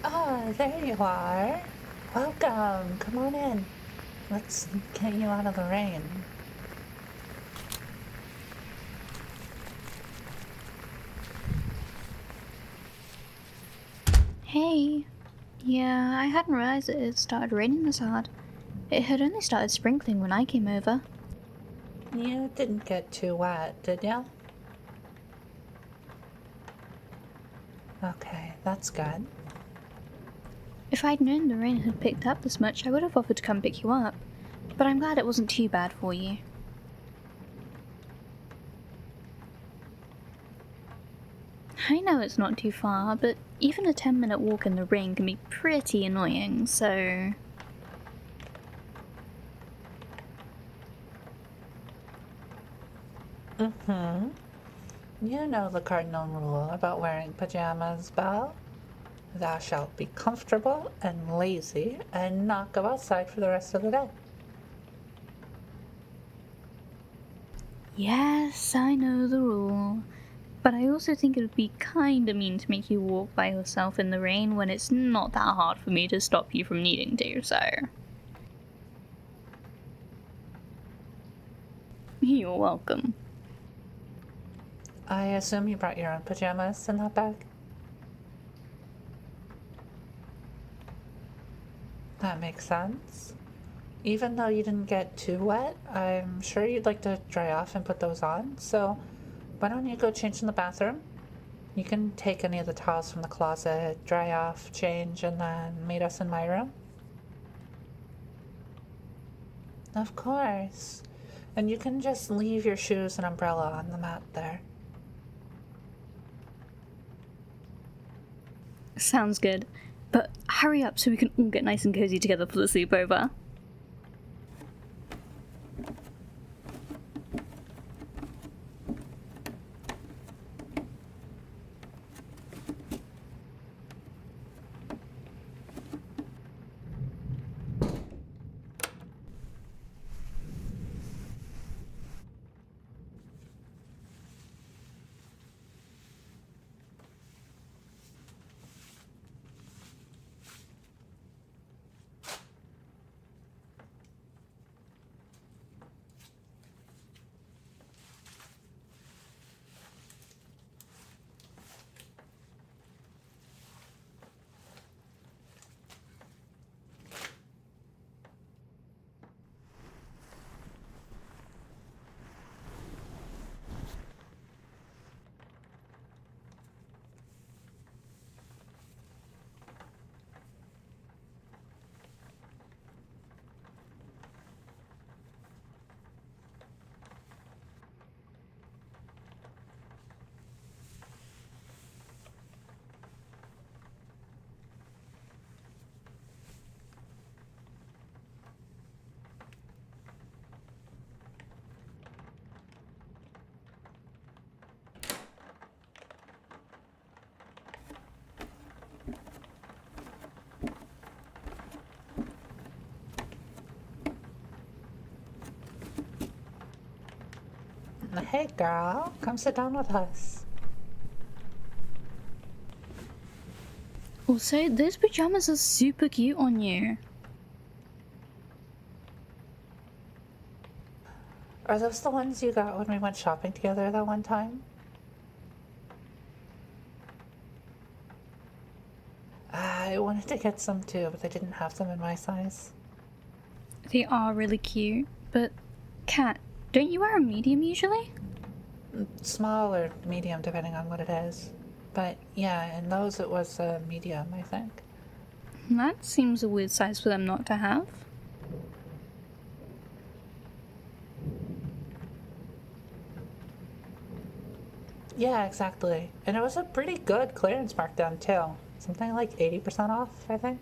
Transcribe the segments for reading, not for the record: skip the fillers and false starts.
Ah, there you are. Welcome. Come on in. Let's get you out of the rain. Hey. Yeah, I hadn't realized it had started raining this hard. It had only started sprinkling when I came over. You didn't get too wet, did you? Okay, that's good. If I'd known the rain had picked up this much, I would have offered to come pick you up. But I'm glad it wasn't too bad for you. I know it's not too far, but even a 10-minute walk in the rain can be pretty annoying, so... Mm-hmm. You know the cardinal rule about wearing pajamas, Belle. Thou shalt be comfortable and lazy and not go outside for the rest of the day. Yes, I know the rule. But I also think it would be kinda mean to make you walk by yourself in the rain when it's not that hard for me to stop you from needing to, so... You're welcome. I assume you brought your own pajamas in that bag? That makes sense. Even though you didn't get too wet, I'm sure you'd like to dry off and put those on, so why don't you go change in the bathroom? You can take any of the towels from the closet, dry off, change, and then meet us in my room. Of course. And you can just leave your shoes and umbrella on the mat there. Sounds good. But hurry up so we can all get nice and cozy together for the sleepover. Hey girl, come sit down with us. Also, those pajamas are super cute on you. Are those the ones you got when we went shopping together that one time? I wanted to get some too, but they didn't have them in my size. They are really cute, but... Kat, don't you wear a medium usually? Small or medium, depending on what it is. But yeah, in those it was a medium, I think. That seems a weird size for them not to have. Yeah, exactly. And it was a pretty good clearance markdown too. Something like 80% off, I think.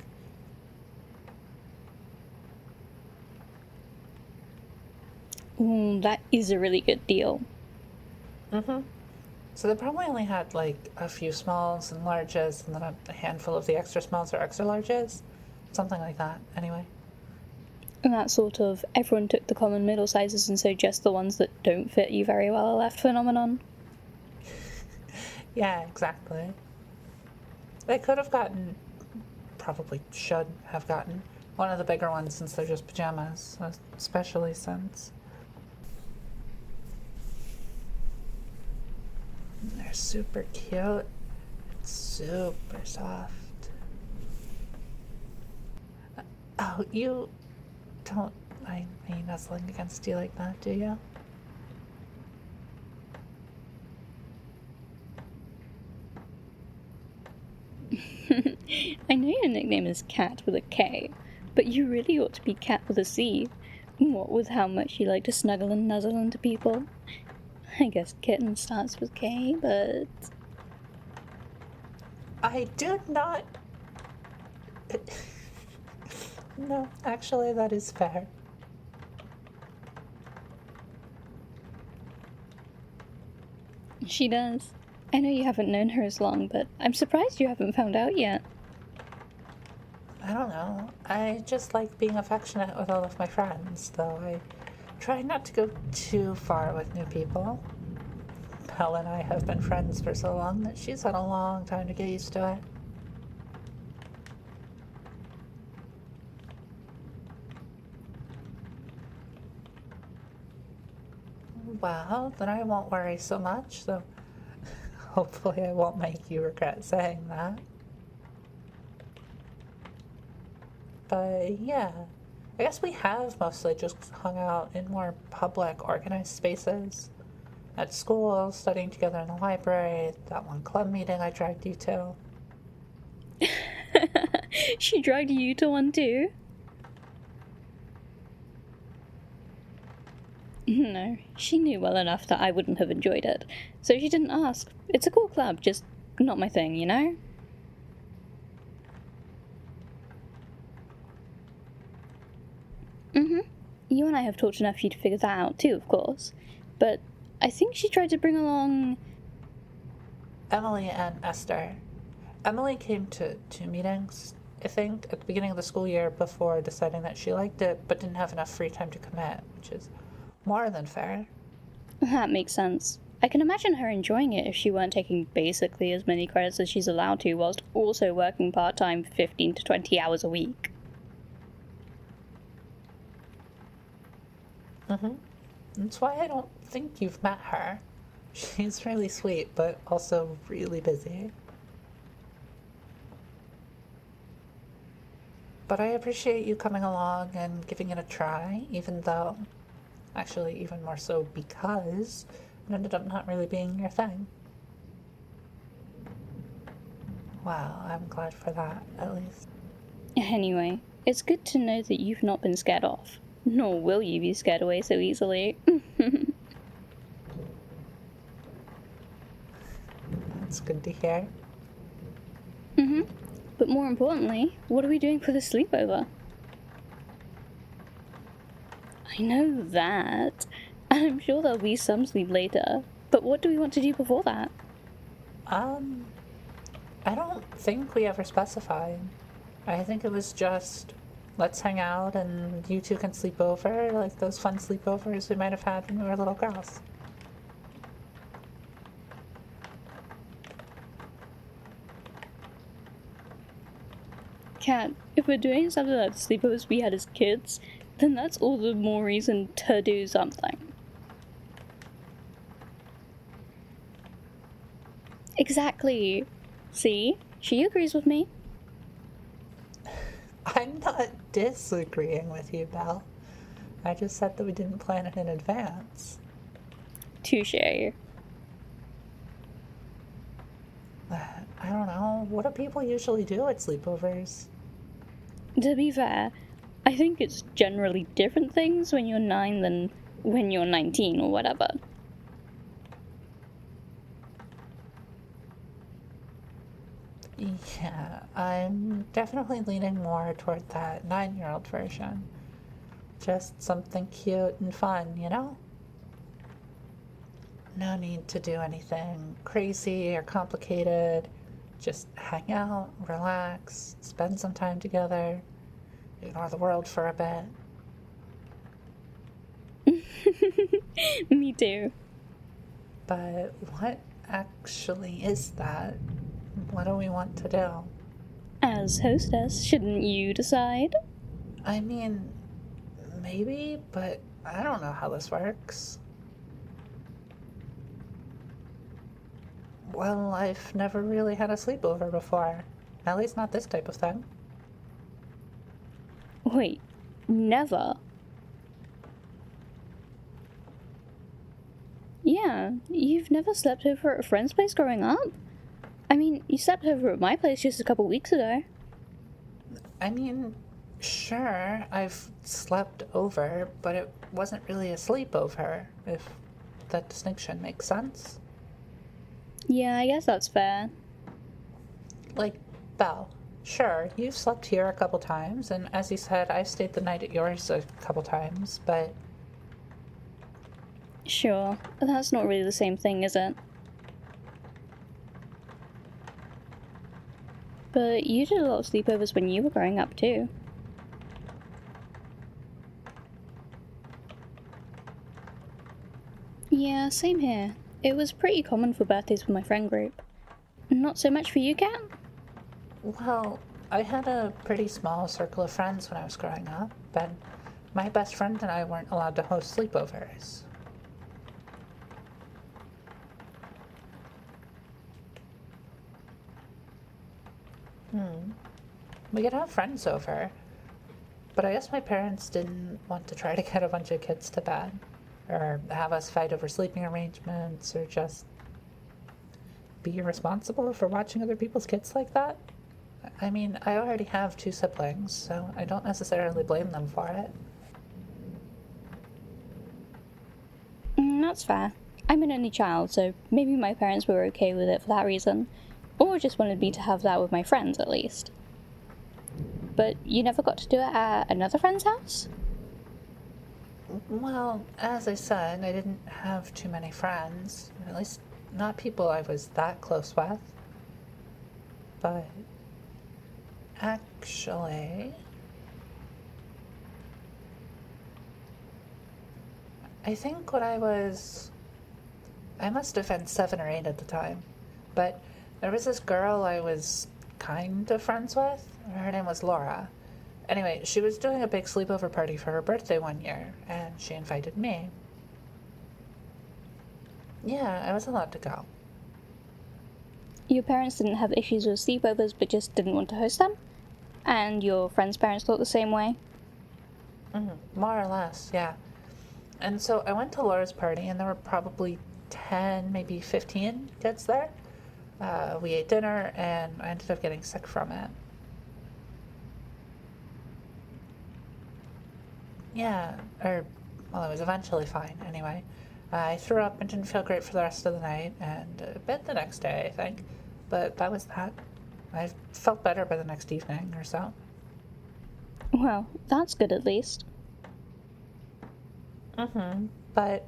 Ooh, that is a really good deal. Mm-hmm. So they probably only had like a few smalls and larges, and then a handful of the extra smalls or extra larges. Something like that, anyway. And that sort of everyone took the common middle sizes and so just the ones that don't fit you very well are left phenomenon. Yeah, exactly. They could have gotten probably should have gotten one of the bigger ones since they're just pajamas, especially since they're super cute. It's super soft. Oh, you don't mind me nuzzling against you like that, do you? I know your nickname is Cat with a K, but you really ought to be Cat with a C. What with how much you like to snuggle and nuzzle into people. I guess kitten starts with K, but... I do not... No, actually, that is fair. She does. I know you haven't known her as long, but I'm surprised you haven't found out yet. I don't know. I just like being affectionate with all of my friends, though I try not to go too far with new people. Belle and I have been friends for so long that she's had a long time to get used to it. Well, then I won't worry so much, though hopefully I won't make you regret saying that. But yeah, I guess we have mostly just hung out in more public, organized spaces. At school, studying together in the library, that one club meeting I dragged you to. She dragged you to one too? No, she knew well enough that I wouldn't have enjoyed it, so she didn't ask. It's a cool club, just not my thing, you know? You and I have talked enough for you to figure that out too, of course. But I think she tried to bring along... Emily and Esther. Emily came to 2 meetings, I think, at the beginning of the school year before deciding that she liked it, but didn't have enough free time to commit, which is more than fair. That makes sense. I can imagine her enjoying it if she weren't taking basically as many credits as she's allowed to, whilst also working part-time 15 to 20 hours a week. That's why I don't think you've met her. She's really sweet, but also really busy. But I appreciate you coming along and giving it a try, even though, actually even more so because it ended up not really being your thing. Wow, I'm glad for that, at least. Anyway, it's good to know that you've not been scared off. Nor will you be scared away so easily. That's good to hear. But more importantly, what are we doing for the sleepover? I know that. And I'm sure there'll be some sleep later. But what do we want to do before that? I don't think we ever specified. I think it was just, let's hang out and you two can sleep over, like those fun sleepovers we might have had when we were little girls. Kat, if we're doing something like sleepovers we had as kids, then that's all the more reason to do something. Exactly. See? She agrees with me. I'm not disagreeing with you, Belle. I just said that we didn't plan it in advance. Touché. I don't know. What do people usually do at sleepovers? To be fair, I think it's generally different things when you're 9 than when you're 19 or whatever. Yeah, I'm definitely leaning more toward that 9-year-old version. Just something cute and fun, you know? No need to do anything crazy or complicated. Just hang out, relax, spend some time together, ignore the world for a bit. Me too. But what actually is that? What do we want to do? As hostess, shouldn't you decide? I mean, maybe, but I don't know how this works. Well, I've never really had a sleepover before. At least not this type of thing. Wait, never? Yeah, you've never slept over at a friend's place growing up? I mean, you slept over at my place just a couple weeks ago. I mean, sure, I've slept over, but it wasn't really a sleepover, if that distinction makes sense. Yeah, I guess that's fair. Like, Belle, sure, you've slept here a couple times, and as you said, I've stayed the night at yours a couple times, but Sure, that's not really the same thing, is it? But you did a lot of sleepovers when you were growing up, too. Yeah, same here. It was pretty common for birthdays with my friend group. Not so much for you, Kat? well, I had a pretty small circle of friends when I was growing up, and my best friend and I weren't allowed to host sleepovers. We could have friends over, but I guess my parents didn't want to try to get a bunch of kids to bed, or have us fight over sleeping arrangements, or just be irresponsible for watching other people's kids like that. I mean, I already have two siblings, so I don't necessarily blame them for it. That's fair. I'm an only child, so maybe my parents were okay with it for that reason. Or just wanted me to have that with my friends, at least. But you never got to do it at another friend's house? Well, as I said, I didn't have too many friends, at least not people I was that close with. But actually, I think I must have been 7 or 8 at the time, but there was this girl I was kind of friends with. Her name was Laura. Anyway, she was doing a big sleepover party for her birthday one year, and she invited me. Yeah, I was allowed to go. Your parents didn't have issues with sleepovers but just didn't want to host them? And your friend's parents thought the same way? More or less, yeah. And so I went to Laura's party, and there were probably 10, maybe 15 kids there. We ate dinner, and I ended up getting sick from it. Yeah, well, I was eventually fine, anyway. I threw up and didn't feel great for the rest of the night, and a bit the next day, I think. But that was that. I felt better by the next evening or so. Well, that's good at least. But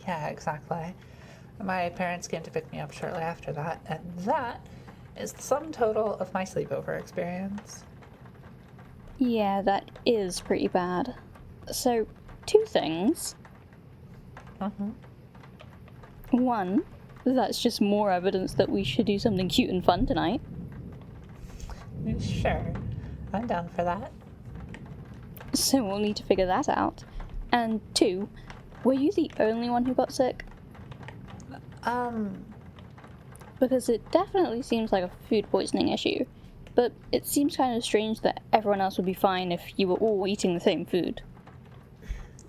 yeah, exactly. My parents came to pick me up shortly after that, and that is the sum total of my sleepover experience. Yeah, that is pretty bad. So, two things. One, that's just more evidence that we should do something cute and fun tonight. Sure, I'm down for that. So we'll need to figure that out. And two, were you the only one who got sick? Because it definitely seems like a food poisoning issue, but it seems kind of strange that everyone else would be fine if you were all eating the same food.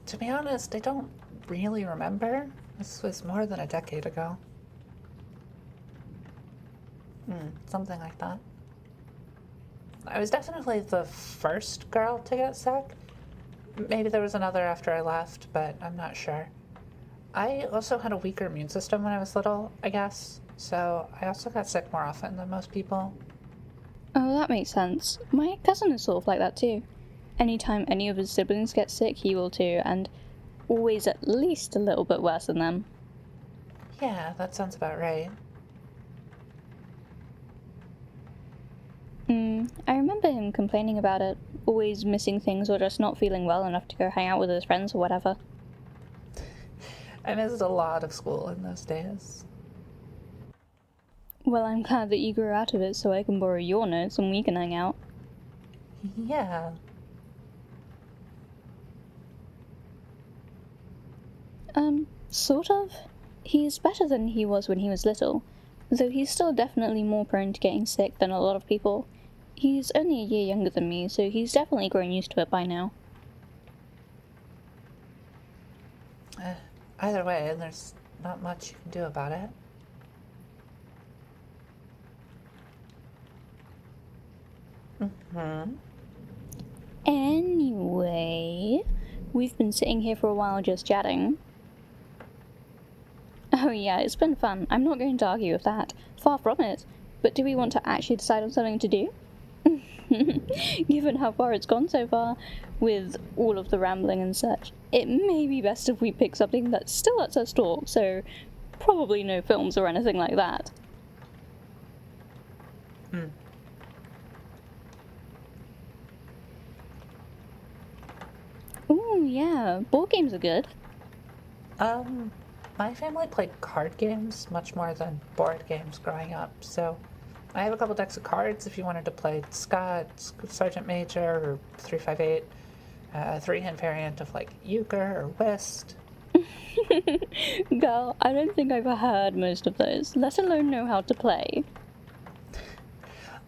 To be honest, I don't really remember. This was more than a decade ago. Something like that. I was definitely the first girl to get sick. Maybe there was another after I left, but I'm not sure. I also had a weaker immune system when I was little, I guess, so I also got sick more often than most people. Oh, that makes sense. My cousin is sort of like that too. Anytime any of his siblings get sick, he will too, and always at least a little bit worse than them. Yeah, that sounds about right. I remember him complaining about it, always missing things or just not feeling well enough to go hang out with his friends or whatever. I missed a lot of school in those days. Well, I'm glad that you grew out of it so I can borrow your notes and we can hang out. Yeah. Sort of. He's better than he was when he was little, though he's still definitely more prone to getting sick than a lot of people. He's only a year younger than me, so he's definitely grown used to it by now. Either way, there's not much you can do about it. Anyway, we've been sitting here for a while just chatting. Oh yeah, it's been fun. I'm not going to argue with that. Far from it. But do we want to actually decide on something to do? Given how far it's gone so far, with all of the rambling and such, it may be best if we pick something that still lets us talk, so probably no films or anything like that. Ooh, yeah, board games are good. My family played card games much more than board games growing up, so I have a couple decks of cards if you wanted to play Scott, Sergeant Major, or 358, a three-hand variant of like euchre or whist. Girl, I don't think I've heard most of those, let alone know how to play.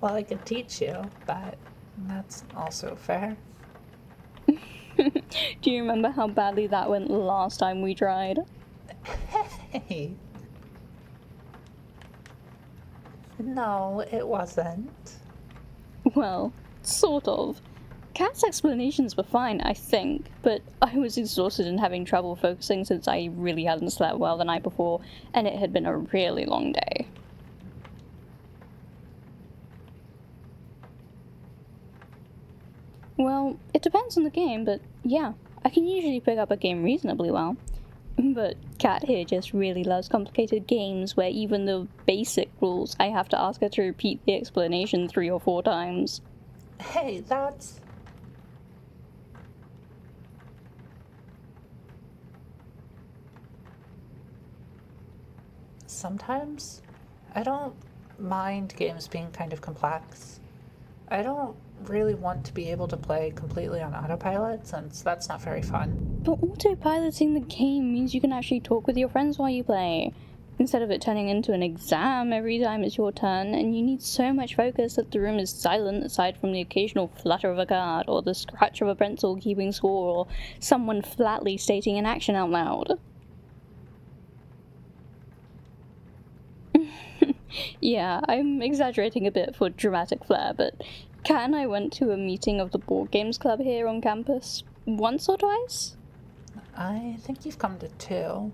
Well, I could teach you, but that's also fair. Do you remember how badly that went last time we tried? Hey. No, it wasn't. Well, sort of. Kat's explanations were fine, I think, but I was exhausted and having trouble focusing since I really hadn't slept well the night before, and it had been a really long day. Well, it depends on the game, but yeah, I can usually pick up a game reasonably well. But Kat here just really loves complicated games where even the basic rules I have to ask her to repeat the explanation 3 or 4 times. Hey, that's... Sometimes I don't mind games being kind of complex. I don't really want to be able to play completely on autopilot since that's not very fun. But autopiloting the game means you can actually talk with your friends while you play, instead of it turning into an exam every time it's your turn, and you need so much focus that the room is silent aside from the occasional flutter of a card, or the scratch of a pencil keeping score, or someone flatly stating an action out loud. Yeah, I'm exaggerating a bit for dramatic flair, but Kat and I went to a meeting of the board games club here on campus once or twice. I think you've come to 2.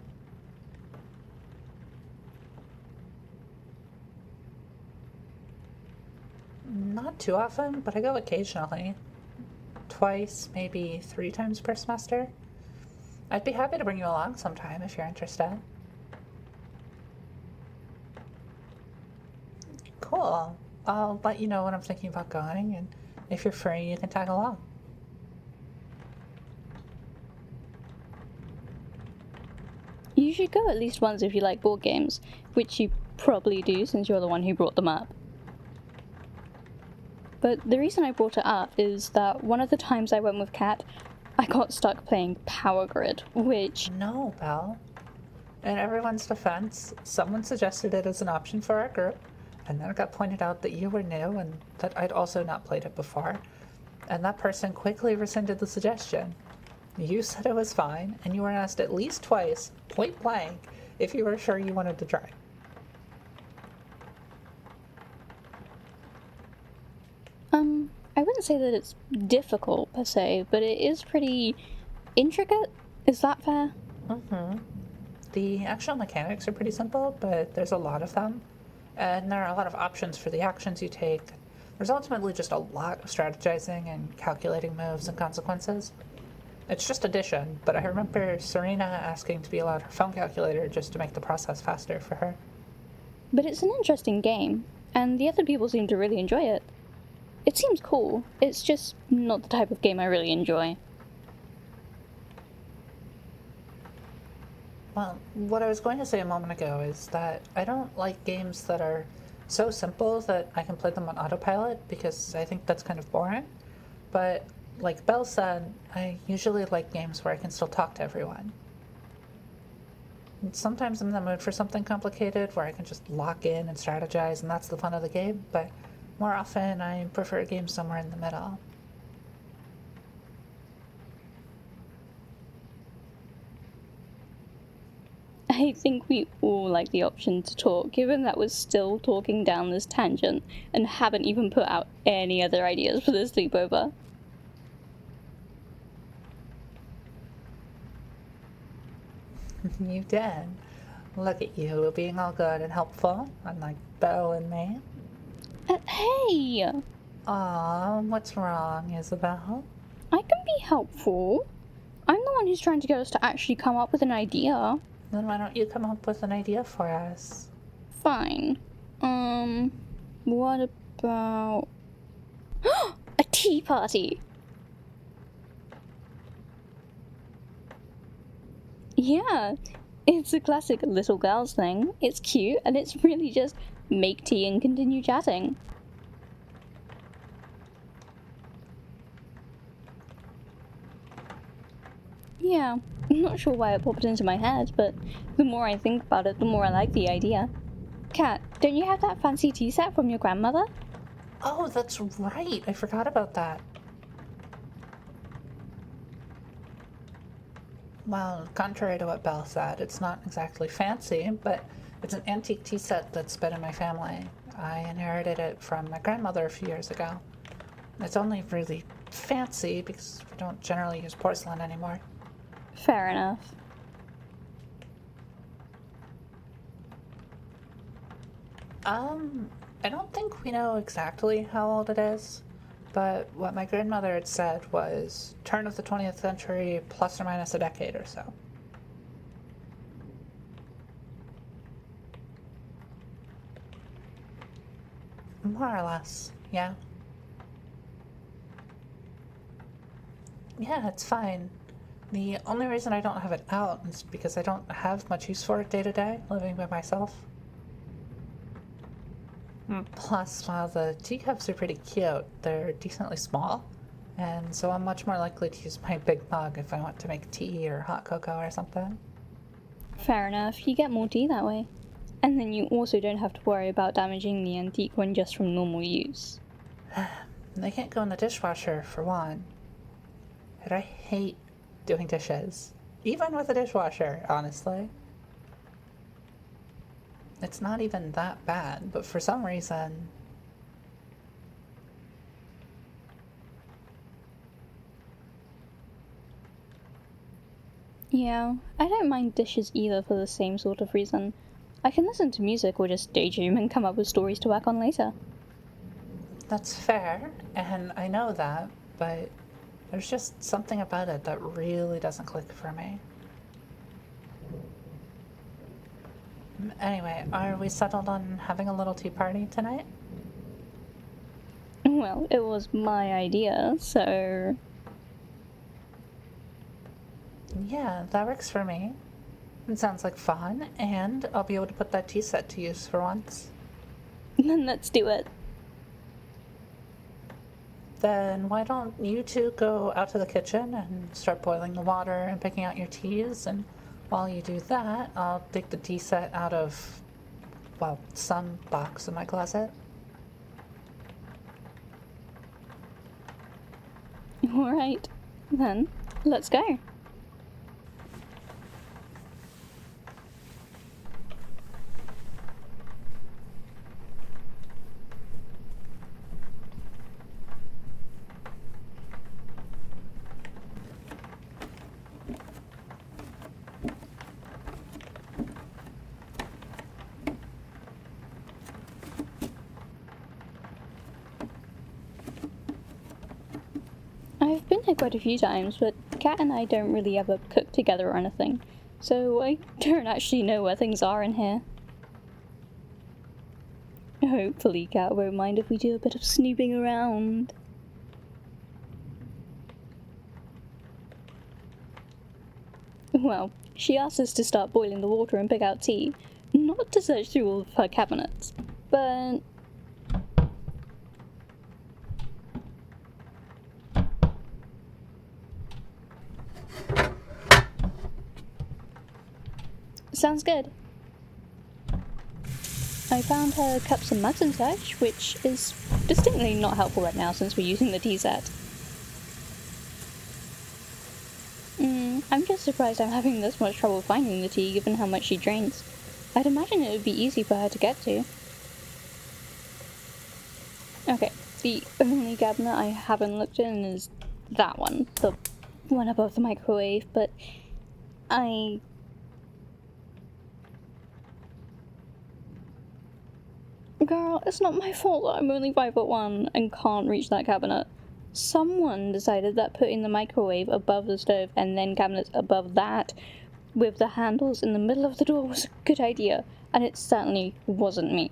Not too often, but I go occasionally. Twice, maybe 3 times per semester. I'd be happy to bring you along sometime if you're interested. Cool. I'll let you know when I'm thinking about going, and if you're free, you can tag along. You should go at least once if you like board games, which you probably do since you're the one who brought them up. But the reason I brought it up is that one of the times I went with Kat, I got stuck playing Power Grid, which... No, Belle. In everyone's defense, someone suggested it as an option for our group, and then it got pointed out that you were new and that I'd also not played it before, and that person quickly rescinded the suggestion. You said it was fine, and you were asked at least twice, point blank, if you were sure you wanted to try. I wouldn't say that it's difficult per se, but it is pretty intricate. Is that fair? The actual mechanics are pretty simple, but there's a lot of them, and there are a lot of options for the actions you take. There's ultimately just a lot of strategizing and calculating moves and consequences. It's just addition, but I remember Serena asking to be allowed her phone calculator just to make the process faster for her. But it's an interesting game, and the other people seem to really enjoy it. It seems cool, it's just not the type of game I really enjoy. Well, what I was going to say a moment ago is that I don't like games that are so simple that I can play them on autopilot because I think that's kind of boring. But like Belle said, I usually like games where I can still talk to everyone. And sometimes I'm in the mood for something complicated where I can just lock in and strategize, and that's the fun of the game, but more often I prefer a game somewhere in the middle. I think we all like the option to talk, given that we're still talking down this tangent and haven't even put out any other ideas for this sleepover. You did. Look at you being all good and helpful, unlike Belle and me. Hey! Aw, what's wrong, Isabelle? I can be helpful. I'm the one who's trying to get us to actually come up with an idea. Then why don't you come up with an idea for us? Fine. What about... a tea party! Yeah, it's a classic little girls thing. It's cute, and it's really just make tea and continue chatting. Yeah, I'm not sure why it popped into my head, but the more I think about it, the more I like the idea. Kat, don't you have that fancy tea set from your grandmother? Oh, that's right. I forgot about that. Well, contrary to what Belle said, it's not exactly fancy, but it's an antique tea set that's been in my family. I inherited it from my grandmother a few years ago. It's only really fancy because we don't generally use porcelain anymore. Fair enough. I don't think we know exactly how old it is, but what my grandmother had said was turn of the 20th century plus or minus a decade or so. More or less, yeah. Yeah, it's fine. The only reason I don't have it out is because I don't have much use for it day to day, living by myself. Plus, while the teacups are pretty cute, they're decently small, and so I'm much more likely to use my big mug if I want to make tea or hot cocoa or something. Fair enough, you get more tea that way. And then you also don't have to worry about damaging the antique one just from normal use. They can't go in the dishwasher, for one. And I hate doing dishes. Even with a dishwasher, honestly. It's not even that bad, but for some reason... Yeah, I don't mind dishes either for the same sort of reason. I can listen to music or just daydream and come up with stories to work on later. That's fair, and I know that, but there's just something about it that really doesn't click for me. Anyway, are we settled on having a little tea party tonight? Well, it was my idea, so... Yeah, that works for me. It sounds like fun, and I'll be able to put that tea set to use for once. Then let's do it. Then why don't you two go out to the kitchen and start boiling the water and picking out your teas, and while you do that, I'll take the tea set out of, well, some box in my closet. Alright, then let's go. I've been here quite a few times, but Kat and I don't really ever cook together or anything, so I don't actually know where things are in here. Hopefully Kat won't mind if we do a bit of snooping around. Well, she asked us to start boiling the water and pick out tea, not to search through all of her cabinets. but... Sounds good. I found her cups and mugs and such, which is distinctly not helpful right now since we're using the tea set. I'm just surprised I'm having this much trouble finding the tea given how much she drinks. I'd imagine it would be easy for her to get to. Okay, the only cabinet I haven't looked in is that one, the one above the microwave, but Girl, it's not my fault that I'm only 5'1" and can't reach that cabinet. Someone decided that putting the microwave above the stove and then cabinets above that with the handles in the middle of the door was a good idea, and it certainly wasn't me.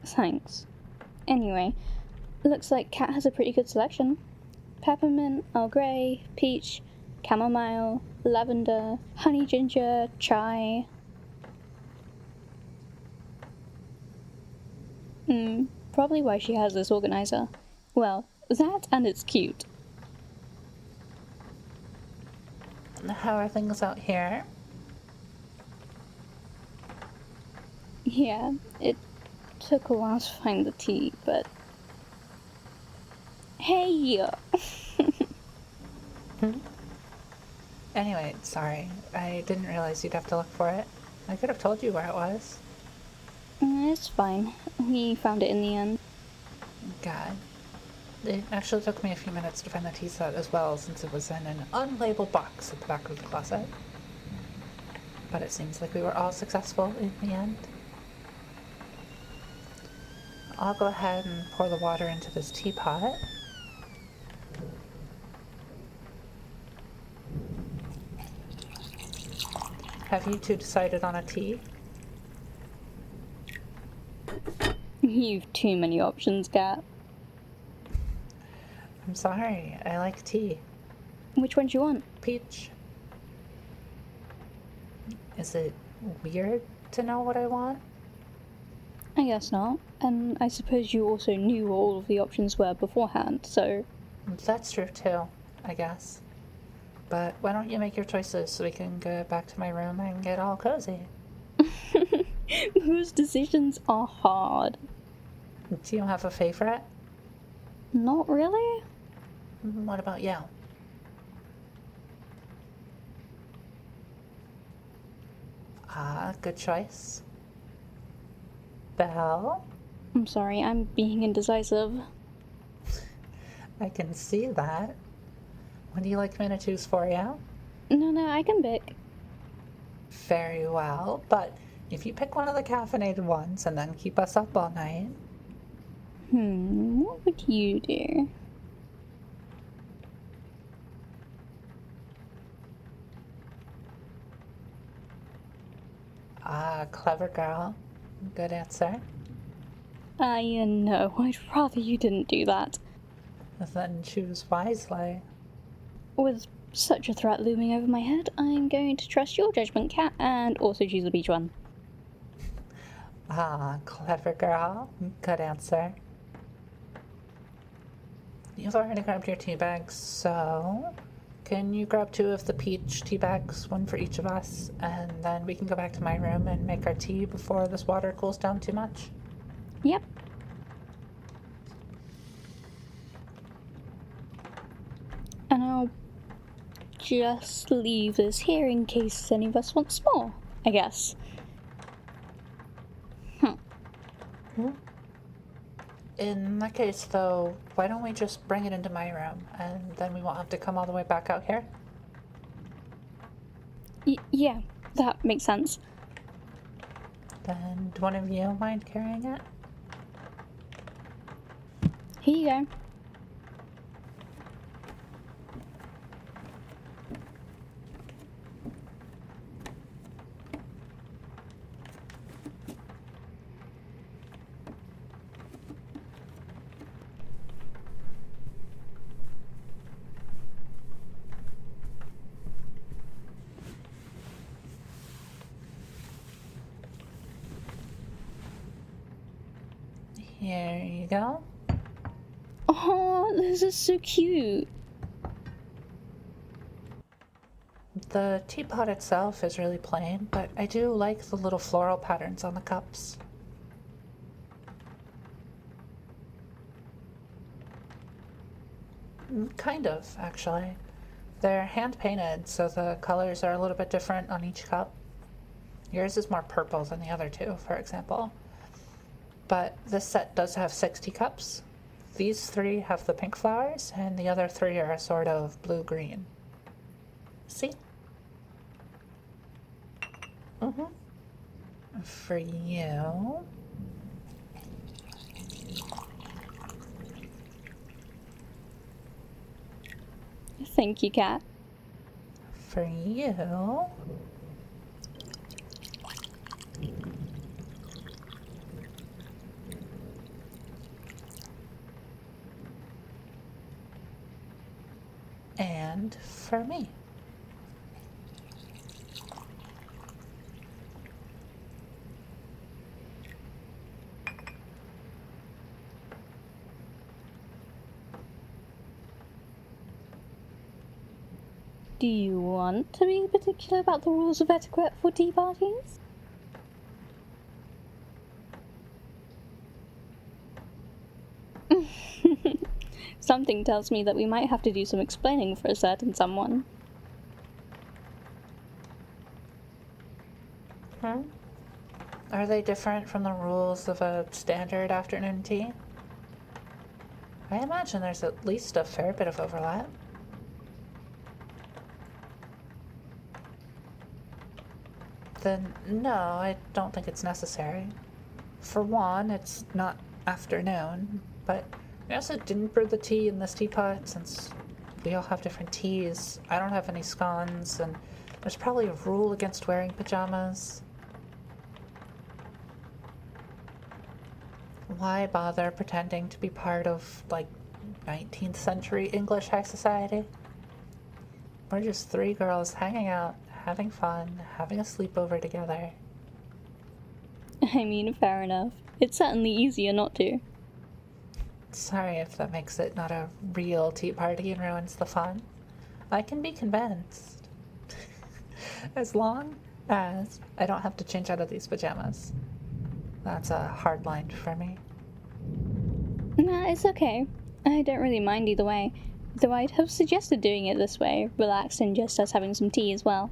Thanks. Anyway, looks like Kat has a pretty good selection. Peppermint, Earl Grey, peach, chamomile, lavender, honey ginger, chai. Probably why she has this organizer. Well, that and it's cute. How are things out here? Yeah, it took a while to find the tea, but... Hey! Anyway, sorry. I didn't realize you'd have to look for it. I could have told you where it was. It's fine. We found it in the end. God. It actually took me a few minutes to find the tea set as well, since it was in an unlabeled box at the back of the closet. But it seems like we were all successful in the end. I'll go ahead and pour the water into this teapot. Have you two decided on a tea? You've too many options, Kat. I'm sorry, I like tea. Which one do you want? Peach. Is it weird to know what I want? I guess not. And I suppose you also knew what all of the options were beforehand, so... That's true too, I guess. But why don't you make your choices so we can go back to my room and get all cozy? Those decisions are hard. Do you have a favorite? Not really? What about you? Good choice. Belle? I'm sorry, I'm being indecisive. I can see that. What do you like me to choose for you? No, I can pick. Very well, but if you pick one of the caffeinated ones and then keep us up all night... What would you do? Clever girl. Good answer. No, I'd rather you didn't do that. Then choose wisely. With such a threat looming over my head, I'm going to trust your judgment, Kat, and also choose the beach one. Clever girl. Good answer. You've already grabbed your tea bags, so... Can you grab 2 of the peach tea bags, 1 for each of us, and then we can go back to my room and make our tea before this water cools down too much? Yep. And I'll just leave this here in case any of us wants more, I guess. In that case, though, why don't we just bring it into my room, and then we won't have to come all the way back out here? Yeah, that makes sense. Then, do one of you mind carrying it? Here you go. Here you go. Oh, this is so cute. The teapot itself is really plain, but I do like the little floral patterns on the cups. Kind of, actually. They're hand-painted, so the colors are a little bit different on each cup. Yours is more purple than the other two, for example. But this set does have 60 cups. These 3 have the pink flowers, and the other 3 are a sort of blue-green. See? For you... Thank you, Kat. For you... and for me. Do you want to be particular about the rules of etiquette for tea parties? Something tells me that we might have to do some explaining for a certain someone. Are they different from the rules of a standard afternoon tea? I imagine there's at least a fair bit of overlap. Then no, I don't think it's necessary. For one, it's not afternoon, but we also didn't brew the tea in this teapot since we all have different teas. I don't have any scones, and there's probably a rule against wearing pajamas. Why bother pretending to be part of, like, 19th century English high society? We're just 3 girls hanging out, having fun, having a sleepover together. I mean, fair enough. It's certainly easier not to. Sorry if that makes it not a real tea party and ruins the fun. I can be convinced. As long as I don't have to change out of these pajamas. That's a hard line for me. Nah, it's okay. I don't really mind either way. Though I'd have suggested doing it this way, relaxed and just us having some tea as well.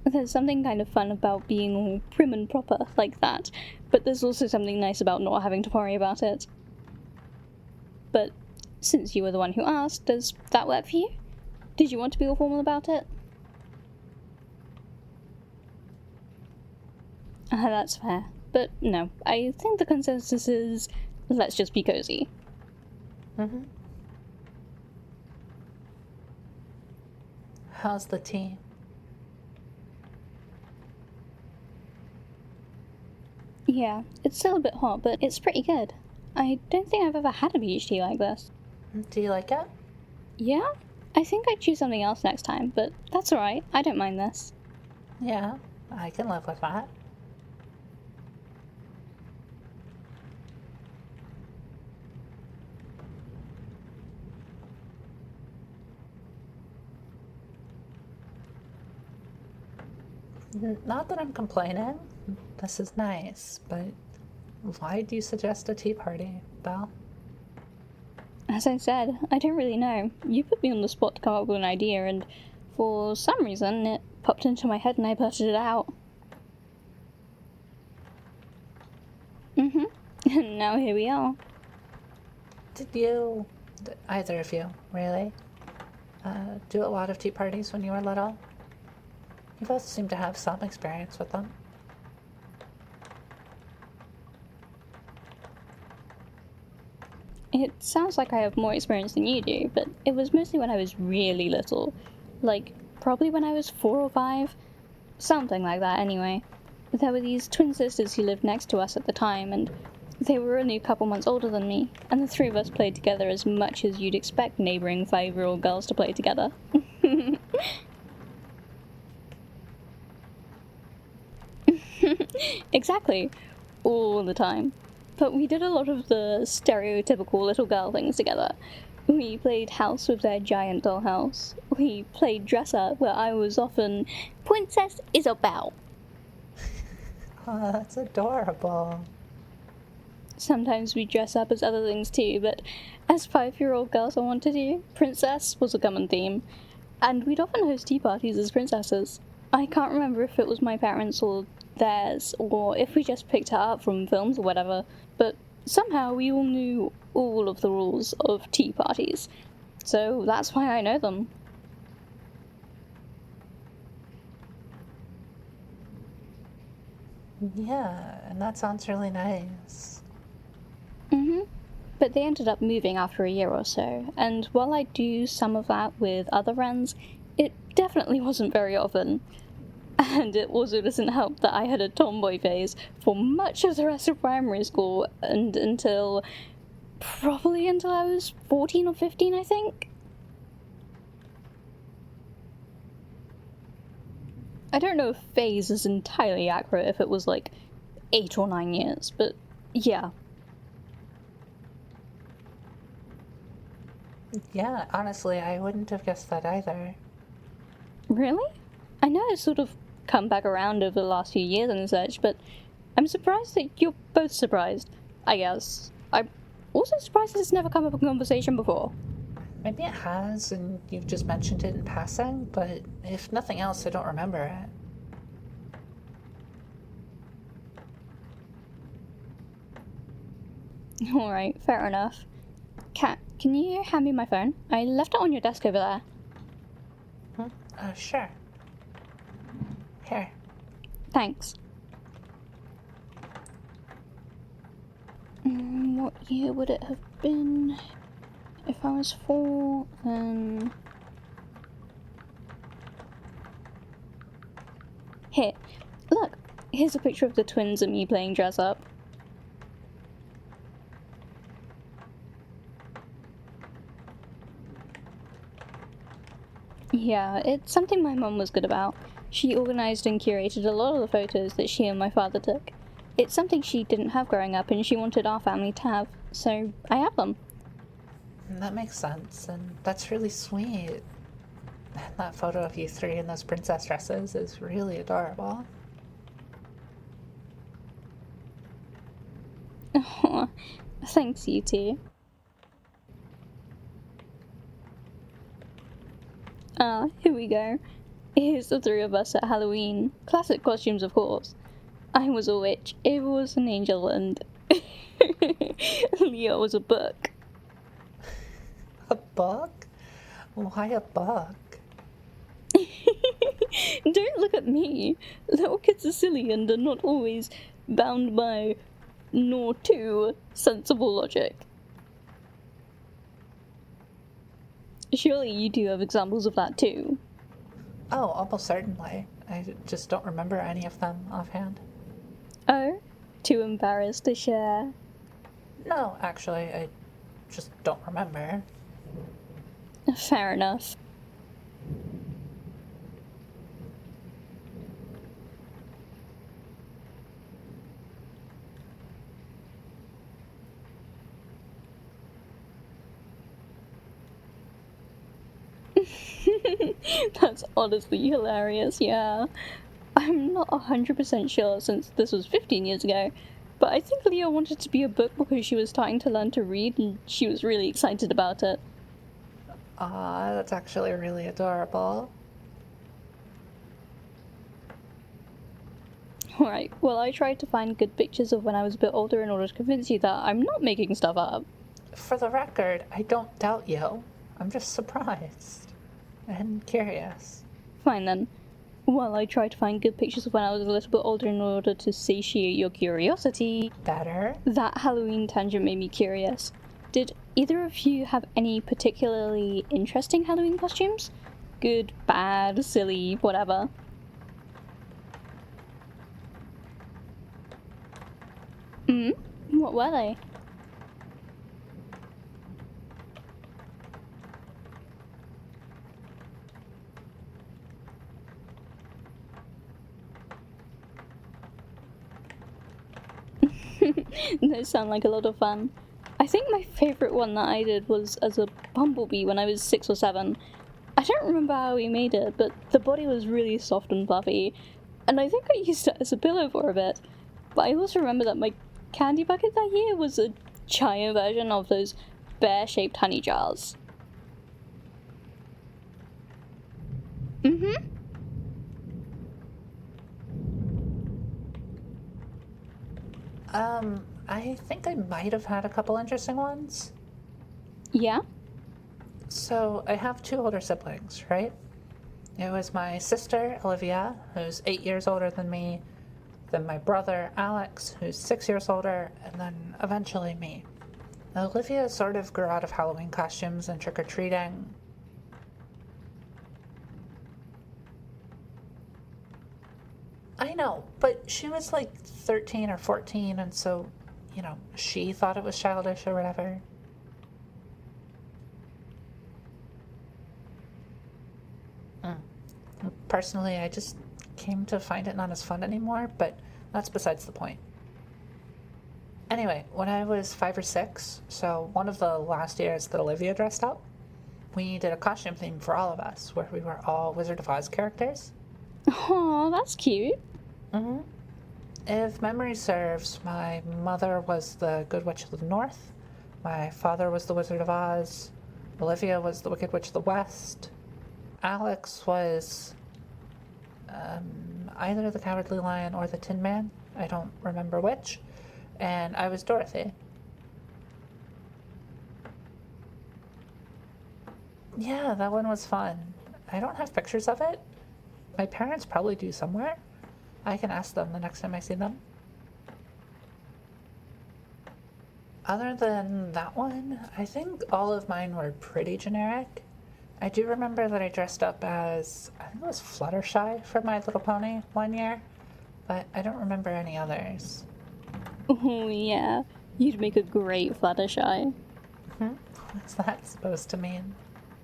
There's something kind of fun about being all prim and proper like that, but there's also something nice about not having to worry about it. But since you were the one who asked, does that work for you? Did you want to be all formal about it? That's fair. But no, I think the consensus is, let's just be cozy. How's the tea? Yeah, it's still a bit hot, but it's pretty good. I don't think I've ever had a beach tea like this. Do you like it? Yeah? I think I'd choose something else next time, but that's alright. I don't mind this. Yeah, I can live with that. Not that I'm complaining. This is nice, but why do you suggest a tea party, Belle? As I said, I don't really know. You put me on the spot to come up with an idea, and for some reason it popped into my head and I blurted it out. And now here we are. Did you, either of you, really, do a lot of tea parties when you were little? You both seem to have some experience with them. It sounds like I have more experience than you do, but it was mostly when I was really little. Like, probably when I was 4 or 5. Something like that, anyway. There were these twin sisters who lived next to us at the time, and they were only a couple months older than me, and the 3 of us played together as much as you'd expect neighbouring 5-year-old girls to play together. Exactly. All the time. but we did a lot of the stereotypical little girl things together. We played house with their giant dollhouse. We played dress up, where I was often Princess Isabelle. Oh, that's adorable. Sometimes we dress up as other things too, but as 5-year-old girls I wanted to, princess was a common theme. And we'd often host tea parties as princesses. I can't remember if it was my parents or theirs, or if we just picked it up from films or whatever, but somehow we all knew all of the rules of tea parties. So that's why I know them. Yeah, and that sounds really nice. But they ended up moving after a year or so, and while I do some of that with other friends, it definitely wasn't very often. And it also doesn't help that I had a tomboy phase for much of the rest of primary school, and until I was 14 or 15, I think. I don't know if phase is entirely accurate, if it was like 8 or 9 years, but yeah. Yeah, honestly, I wouldn't have guessed that either. Really? I know it's sort of come back around over the last few years and such, but I'm surprised that you're both surprised, I guess. I'm also surprised that it's never come up in conversation before. Maybe it has, and you've just mentioned it in passing, but if nothing else, I don't remember it. Alright, fair enough. Kat, can you hand me my phone? I left it on your desk over there. Sure. Here. Thanks. What year would it have been? If I was 4, then... Here, look, here's a picture of the twins and me playing dress up. Yeah, it's something my mum was good about. She organised and curated a lot of the photos that she and my father took. It's something she didn't have growing up and she wanted our family to have, so I have them. That makes sense, and that's really sweet. That photo of you 3 in those princess dresses is really adorable. Aw, thanks, you two. Here we go. Here's the 3 of us at Halloween. Classic costumes, of course. I was a witch, Ava was an angel, and Leo was a book. A book? Why a book? Don't look at me. Little kids are silly and are not always bound by nor to sensible logic. Surely you do have examples of that too. Oh, almost certainly. I just don't remember any of them offhand. Oh? Too embarrassed to share? No, actually, I just don't remember. Fair enough. That's honestly hilarious, yeah. I'm not 100% sure since this was 15 years ago, but I think Leo wanted to be a book because she was starting to learn to read and she was really excited about it. Aw, that's actually really adorable. Alright, well I tried to find good pictures of when I was a bit older in order to convince you that I'm not making stuff up. For the record, I don't doubt you. I'm just surprised. And curious. Fine then. Well, I tried to find good pictures of when I was a little bit older in order to satiate your curiosity. Better? That Halloween tangent made me curious. Did either of you have any particularly interesting Halloween costumes? Good, bad, silly, whatever. What were they? Those sound like a lot of fun. I think my favourite one that I did was as a bumblebee when I was 6 or 7. I don't remember how we made it, but the body was really soft and fluffy, and I think I used it as a pillow for a bit. But I also remember that my candy bucket that year was a giant version of those bear-shaped honey jars. I think I might have had a couple interesting ones. Yeah? So, I have 2 older siblings, right? It was my sister, Olivia, who's 8 years older than me, then my brother, Alex, who's 6 years older, and then eventually me. Now, Olivia sort of grew out of Halloween costumes and trick-or-treating. I know, but she was like 13 or 14, and so, she thought it was childish or whatever. Personally, I just came to find it not as fun anymore, but that's besides the point. Anyway, when I was 5 or 6, so one of the last years that Olivia dressed up, we did a costume theme for all of us, where we were all Wizard of Oz characters. Aw, that's cute. If memory serves, my mother was the Good Witch of the North, my father was the Wizard of Oz, Olivia was the Wicked Witch of the West, Alex was either the Cowardly Lion or the Tin Man, I don't remember which, and I was Dorothy. Yeah, that one was fun. I don't have pictures of it. My parents probably do somewhere. I can ask them the next time I see them. Other than that one, I think all of mine were pretty generic. I do remember that I dressed up as, I think it was Fluttershy from My Little Pony one year, but I don't remember any others. Oh yeah, you'd make a great Fluttershy. What's that supposed to mean?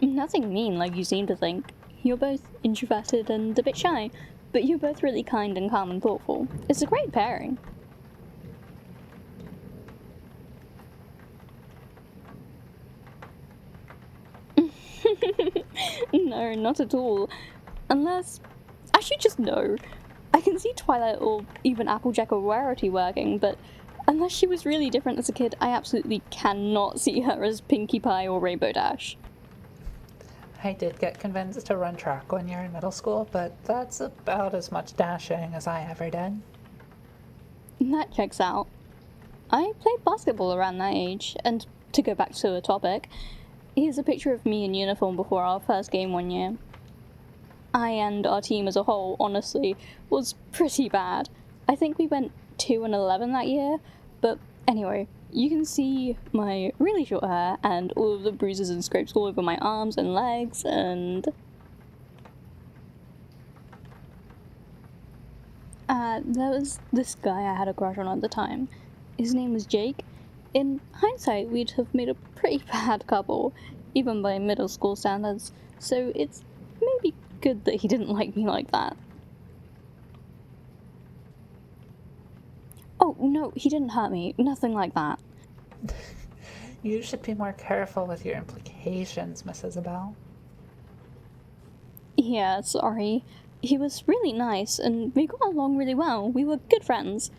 Nothing mean like you seem to think. You're both introverted and a bit shy, but you're both really kind and calm and thoughtful. It's a great pairing. No, not at all. Unless... Actually, just no. I can see Twilight or even Applejack or Rarity working, but unless she was really different as a kid, I absolutely cannot see her as Pinkie Pie or Rainbow Dash. I did get convinced to run track one year in middle school, but that's about as much dashing as I ever did. That checks out. I played basketball around that age, and to go back to the topic, here's a picture of me in uniform before our first game one year. I and our team as a whole, honestly, was pretty bad. I think we went 2-11 that year, but anyway, you can see my really short hair and all of the bruises and scrapes all over my arms and legs, and... there was this guy I had a crush on at the time. His name was Jake. In hindsight, we'd have made a pretty bad couple, even by middle school standards, so it's maybe good that he didn't like me like that. Oh, no, he didn't hurt me. Nothing like that. You should be more careful with your implications, Miss Isabelle. Yeah, sorry. He was really nice, and we got along really well. We were good friends.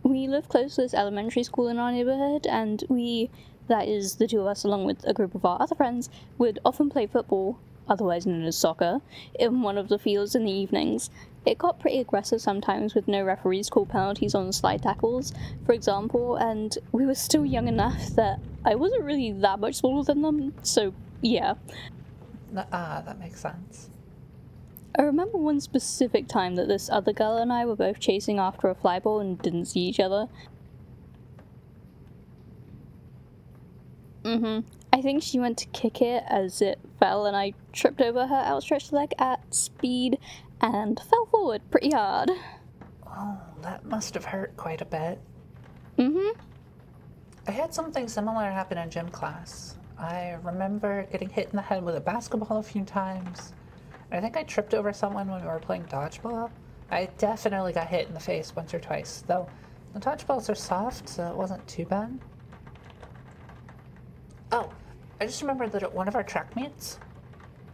We lived close to this elementary school in our neighborhood, and we, that is, the two of us along with a group of our other friends, would often play football, otherwise known as soccer, in one of the fields in the evenings. It got pretty aggressive sometimes with no referees call penalties on slide tackles, for example, and we were still young enough that I wasn't really that much smaller than them, so yeah. That makes sense. I remember one specific time that this other girl and I were both chasing after a fly ball and didn't see each other. I think she went to kick it as it fell and I tripped over her outstretched leg at speed and fell forward pretty hard. Oh, that must have hurt quite a bit. Mm-hmm. I had something similar happen in gym class. I remember getting hit in the head with a basketball a few times. I think I tripped over someone when we were playing dodgeball. I definitely got hit in the face once or twice, though The dodgeballs are soft, so it wasn't too bad. Oh, I just remembered that at one of our track meets,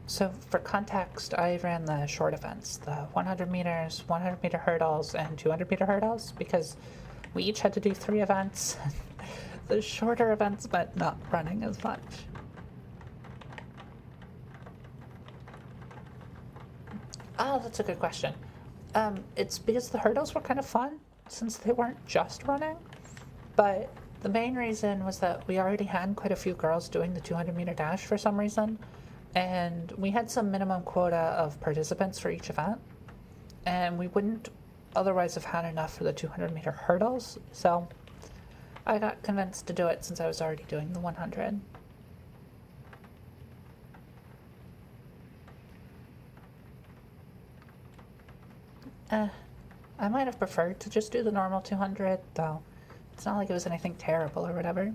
so for context, I ran the short events, the 100 meters, 100 meter hurdles, and 200 meter hurdles, because we each had to do 3 events. The shorter events meant not running as much. Oh, that's a good question. It's because the hurdles were kind of fun, since they weren't just running, but the main reason was that we already had quite a few girls doing the 200 meter dash for some reason, and we had some minimum quota of participants for each event, and we wouldn't otherwise have had enough for the 200 meter hurdles, so I got convinced to do it since I was already doing the 100. I might have preferred to just do the normal 200, though it's not like it was anything terrible or whatever.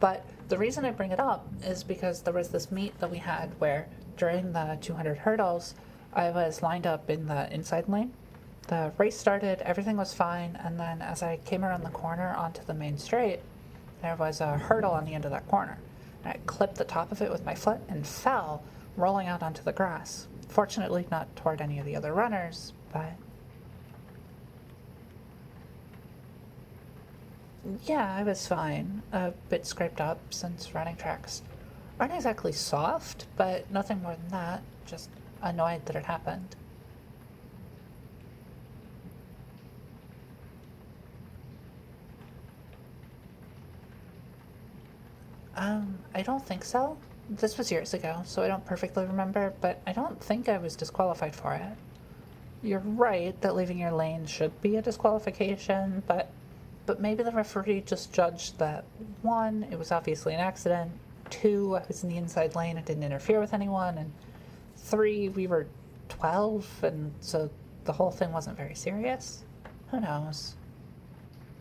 But the reason I bring it up is because there was this meet that we had where during the 200 hurdles, I was lined up in the inside lane. The race started, everything was fine, and then as I came around the corner onto the main straight, there was a hurdle on the end of that corner. And I clipped the top of it with my foot and fell, rolling out onto the grass. Fortunately, not toward any of the other runners, but yeah, I was fine. A bit scraped up since running tracks aren't exactly soft, but nothing more than that. Just annoyed that it happened. I don't think so. This was years ago, so I don't perfectly remember, but I don't think I was disqualified for it. You're right that leaving your lane should be a disqualification, but maybe the referee just judged that 1, it was obviously an accident, 2, I was in the inside lane and didn't interfere with anyone, and 3, we were 12, and so the whole thing wasn't very serious. Who knows?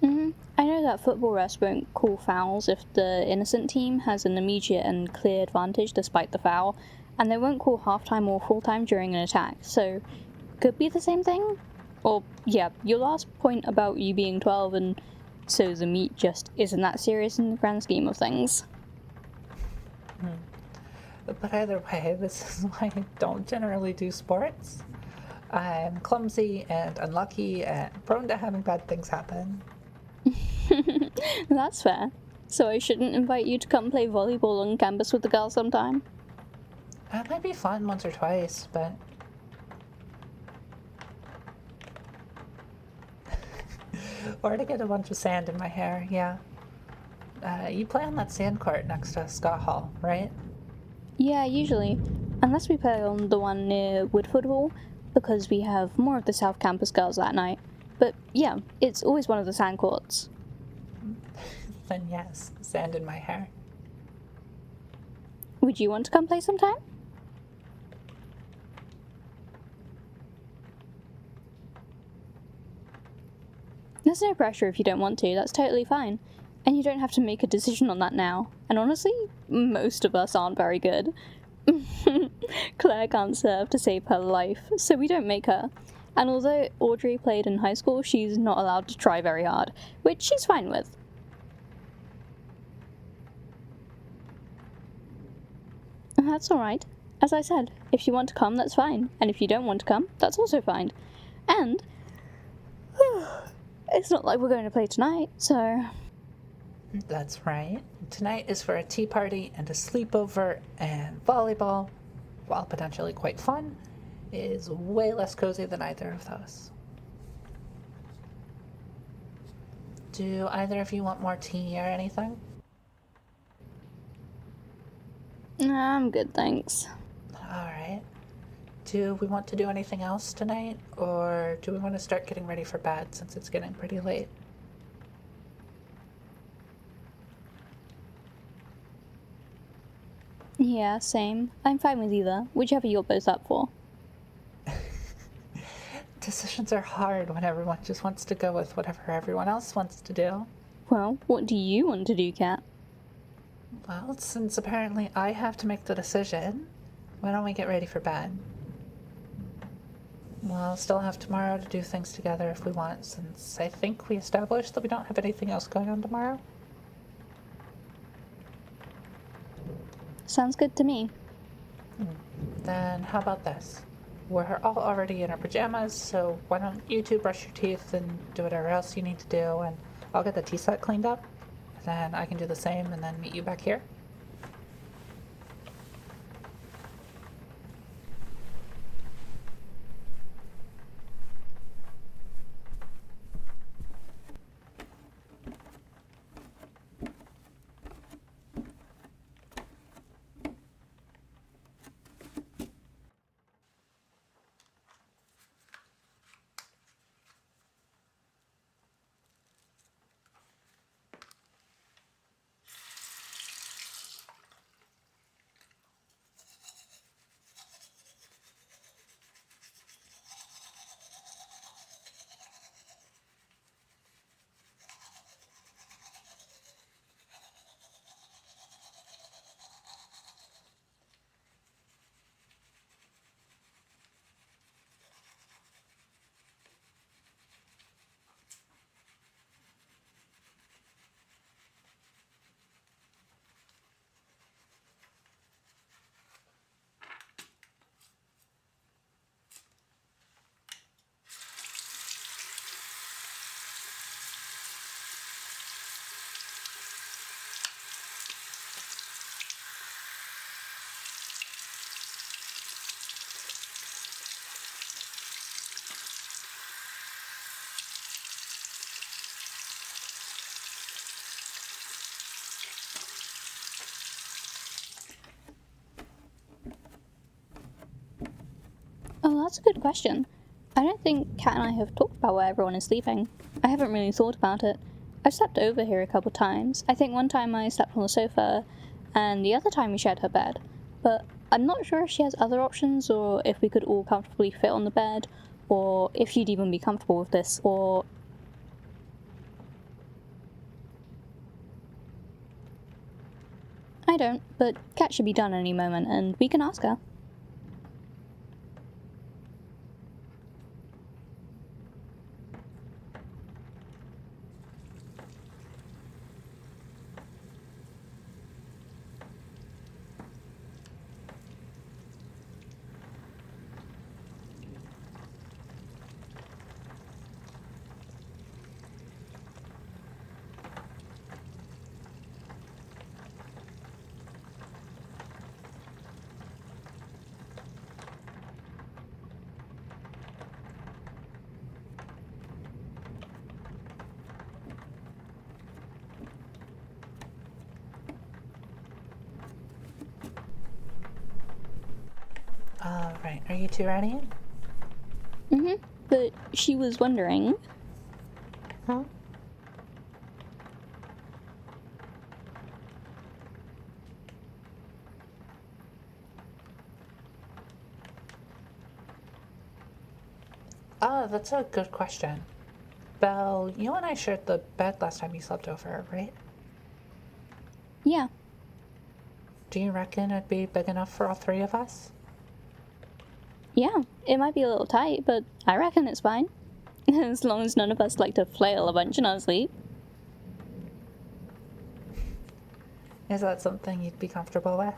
I know that football refs won't call fouls if the innocent team has an immediate and clear advantage despite the foul, and they won't call halftime or full-time during an attack, so could be the same thing? Or, yeah, your last point about you being 12 and so the meet just isn't that serious in the grand scheme of things. But either way, this is why I don't generally do sports. I'm clumsy and unlucky and prone to having bad things happen. That's fair. So I shouldn't invite you to come play volleyball on campus with the girls sometime? It might be fun once or twice, but or to get a bunch of sand in my hair, yeah. You play on that sand court next to Scott Hall, right? Yeah, usually. Unless we play on the one near Woodford Hall, because we have more of the South Campus girls that night. But yeah, it's always one of the sand courts. Then yes, sand in my hair. Would you want to come play sometime? There's no pressure if you don't want to, that's totally fine. And you don't have to make a decision on that now. And honestly, most of us aren't very good. Claire can't serve to save her life, so we don't make her. And although Audrey played in high school, she's not allowed to try very hard, which she's fine with. That's alright. As I said, if you want to come, that's fine. And if you don't want to come, that's also fine. And it's not like we're going to play tonight, so... That's right. Tonight is for a tea party and a sleepover, and volleyball, while potentially quite fun, is way less cozy than either of those. Do either of you want more tea or anything? Nah, I'm good, thanks. Alright. Do we want to do anything else tonight, or do we want to start getting ready for bed since it's getting pretty late? Yeah, same. I'm fine with either, whichever you're both up for. Decisions are hard when everyone just wants to go with whatever everyone else wants to do. Well, what do you want to do, Kat? Well, since apparently I have to make the decision, why don't we get ready for bed? We'll still have tomorrow to do things together if we want, since I think we established that we don't have anything else going on tomorrow. Sounds good to me. Then how about this? We're all already in our pajamas, so why don't you two brush your teeth and do whatever else you need to do, and I'll get the tea set cleaned up, and then I can do the same and then meet you back here. Oh, that's a good question. I don't think Kat and I have talked about where everyone is sleeping. I haven't really thought about it. I've slept over here a couple times. I think one time I slept on the sofa, and the other time we shared her bed. But I'm not sure if she has other options, or if we could all comfortably fit on the bed, or if she'd even be comfortable with this, or... I don't, but Kat should be done any moment, and we can ask her. Alright, are you two ready? But she was wondering... Huh? Oh, that's a good question. Belle, you and I shared the bed last time you slept over, right? Yeah. Do you reckon it'd be big enough for all three of us? Yeah, it might be a little tight, but I reckon it's fine. As long as none of us like to flail a bunch in our sleep. Is that something you'd be comfortable with?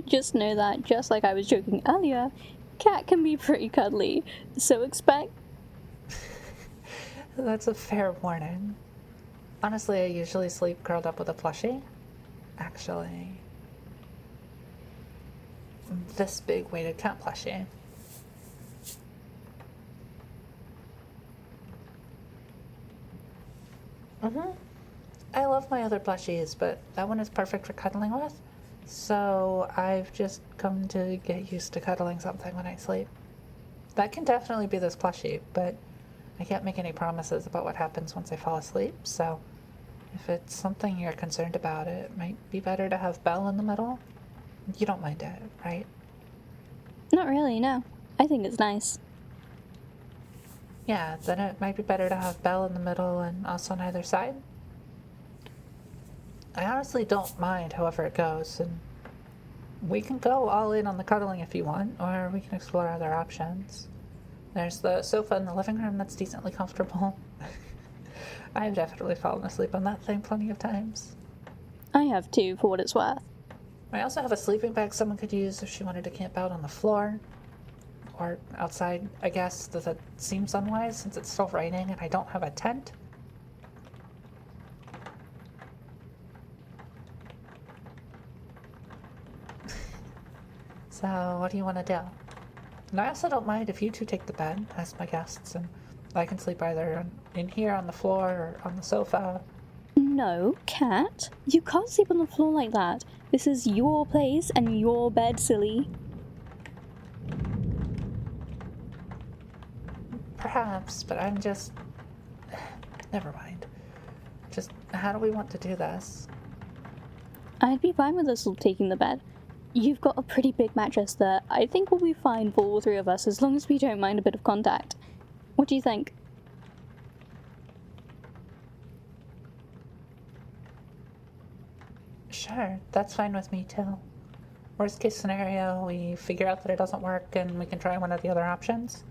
Just know that, just like I was joking earlier, Kat can be pretty cuddly, so expect... That's a fair warning. Honestly, I usually sleep curled up with a plushie. Actually, this big weighted cat plushie. I love my other plushies, but that one is perfect for cuddling with. So I've just come to get used to cuddling something when I sleep. That can definitely be this plushie, but I can't make any promises about what happens once I fall asleep, so if it's something you're concerned about, it might be better to have Belle in the middle. You don't mind it, right? Not really, no. I think it's nice. Yeah, then it might be better to have Belle in the middle and us on either side. I honestly don't mind however it goes, and we can go all in on the cuddling if you want, or we can explore other options. There's the sofa in the living room that's decently comfortable. I've definitely fallen asleep on that thing plenty of times. I have too, for what it's worth. I also have a sleeping bag someone could use if she wanted to camp out on the floor. Or outside, I guess. Does that seem unwise since it's still raining and I don't have a tent? So, what do you want to do? And I also don't mind if you two take the bed as my guests, and I can sleep either in here on the floor or on the sofa. No, Cat. You can't sleep on the floor like that. This is your place and your bed, silly. Perhaps, but I'm just... Never mind. Just, how do we want to do this? I'd be fine with us all taking the bed. You've got a pretty big mattress there. I think we'll be fine for all three of us as long as we don't mind a bit of contact. What do you think? Sure, that's fine with me too. Worst case scenario, we figure out that it doesn't work and we can try one of the other options.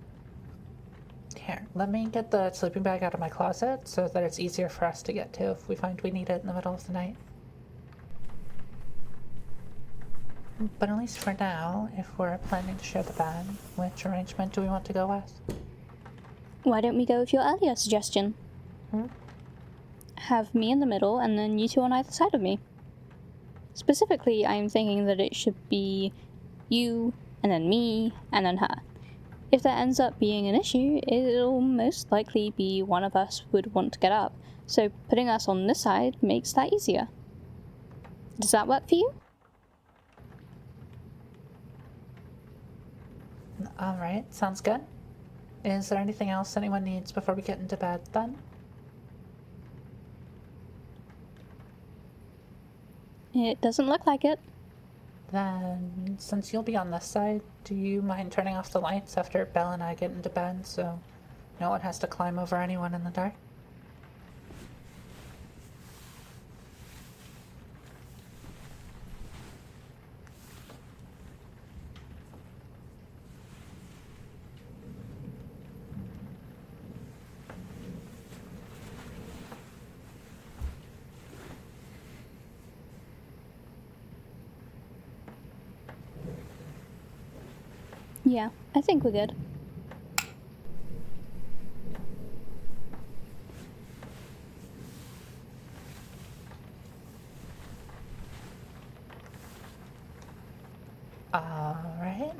Here, let me get the sleeping bag out of my closet so that it's easier for us to get to if we find we need it in the middle of the night. But at least for now, if we're planning to share the bed, which arrangement do we want to go with? Why don't we go with your earlier suggestion? Have me in the middle and then you two on either side of me. Specifically, I'm thinking that it should be you, and then me, and then her. If that ends up being an issue, it'll most likely be one of us would want to get up, so putting us on this side makes that easier. Does that work for you? Alright, sounds good. Is there anything else anyone needs before we get into bed then? It doesn't look like it. Then, since you'll be on this side, do you mind turning off the lights after Belle and I get into bed so no one has to climb over anyone in the dark? Yeah, I think we're good. Alright.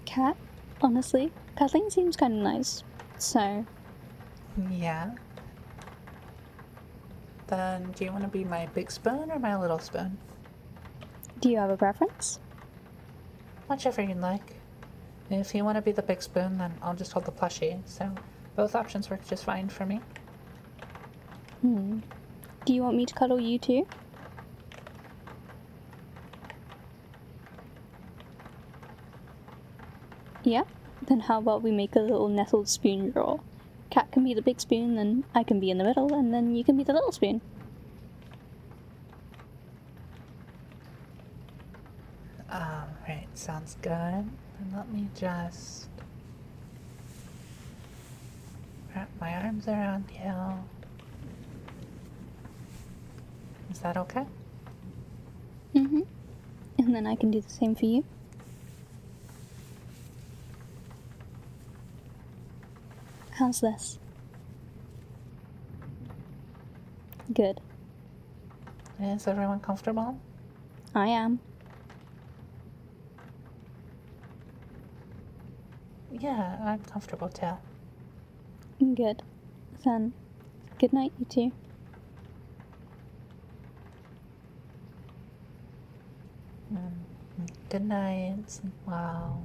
Cat, honestly, cuddling seems kind of nice. So, Yeah. Then, do you want to be my big spoon or my little spoon? do you have a preference? Whichever you'd like. If you want to be the big spoon, then I'll just hold the plushie, so both options work just fine for me. Do you want me to cuddle you too? Yeah? Then how about we make a little nestled spoon drawer? Cat can be the big spoon, then I can be in the middle, and then you can be the little spoon. Alright, sounds good. And let me just wrap my arms around you. Is that okay? And then I can do the same for you. How's this? Good. Is everyone comfortable? I am. Yeah, I'm comfortable too. Good. Then, good night, you two. Good night. Wow.